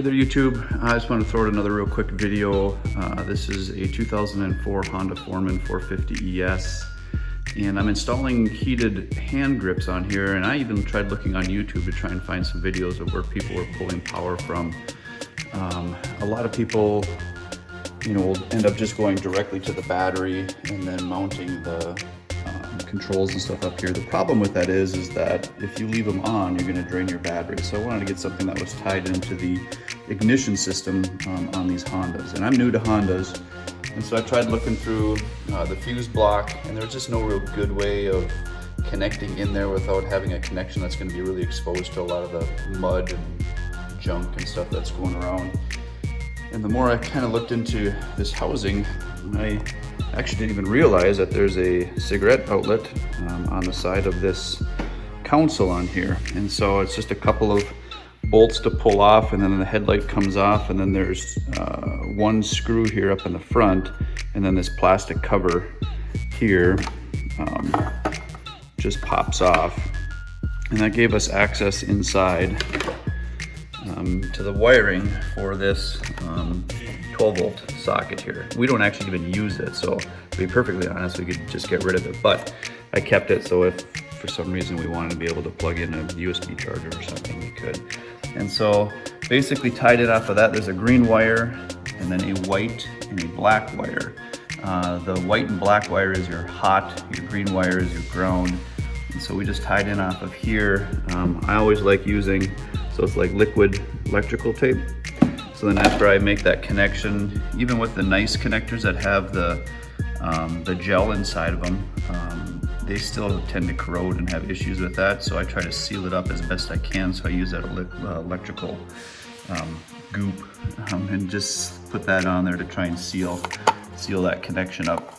Hey there YouTube, I just want to throw out another real quick video. This is a 2004 Honda Foreman 450 ES, and I'm installing heated hand grips on here, and I even tried looking on YouTube to try and find some videos of where people were pulling power from. A lot of people, will end up just going directly to the battery and then mounting the controls and stuff up here. The problem with that is that if you leave them on, you're going to drain your battery. So I wanted to get something that was tied into the ignition system on these Hondas. And I'm new to Hondas, and so I tried looking through the fuse block, and there's just no real good way of connecting in there without having a connection that's going to be really exposed to a lot of the mud and junk and stuff that's going around. And the more I kind of looked into this housing, I actually didn't even realize that there's a cigarette outlet on the side of this console on here. And so it's just a couple of bolts to pull off, and then the headlight comes off, and then there's one screw here up in the front, and then this plastic cover here just pops off. And that gave us access inside to the wiring for this 12-volt socket here. We don't actually even use it, so to be perfectly honest, we could just get rid of it, but I kept it so if for some reason we wanted to be able to plug in a USB charger or something, we could. And so basically tied it off of that. There's a green wire and then a white and a black wire. The white and black wire is your hot, your green wire is your ground. And so we just tied in off of here. I always like using, so it's like liquid electrical tape. So then after I make that connection, even with the nice connectors that have the gel inside of them, they still tend to corrode and have issues with that. So I try to seal it up as best I can. So I use that electrical goop and just put that on there to try and seal that connection up.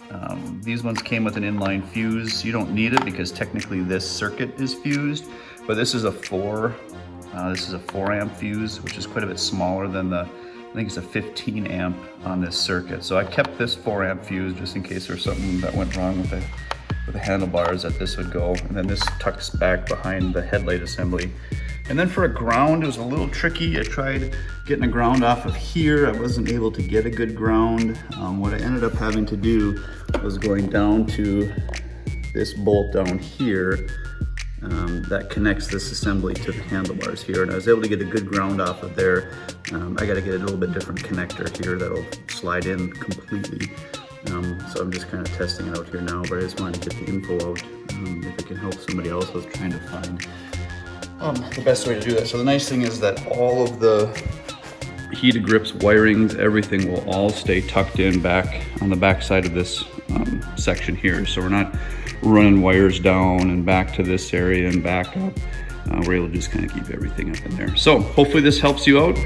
These ones came with an inline fuse. You don't need it because technically this circuit is fused, but this is a 4 amp fuse, which is quite a bit smaller than I think it's a 15 amp on this circuit. So I kept this 4 amp fuse just in case there's something that went wrong with the handlebars that this would go. And then this tucks back behind the headlight assembly. And then for a ground, it was a little tricky. I tried getting a ground off of here. I wasn't able to get a good ground. What I ended up having to do was going down to this bolt down here that connects this assembly to the handlebars here, and I was able to get a good ground off of there. I got to get a little bit different connector here that'll slide in completely. So I'm just kind of testing it out here now, but I just wanted to get the info out if it can help somebody else with trying to find the best way to do that. So the nice thing is that all of the heated grips, wirings, everything will all stay tucked in back on the back side of this section here. So we're not running wires down and back to this area and back up. We're able to just kind of keep everything up in there. So hopefully this helps you out.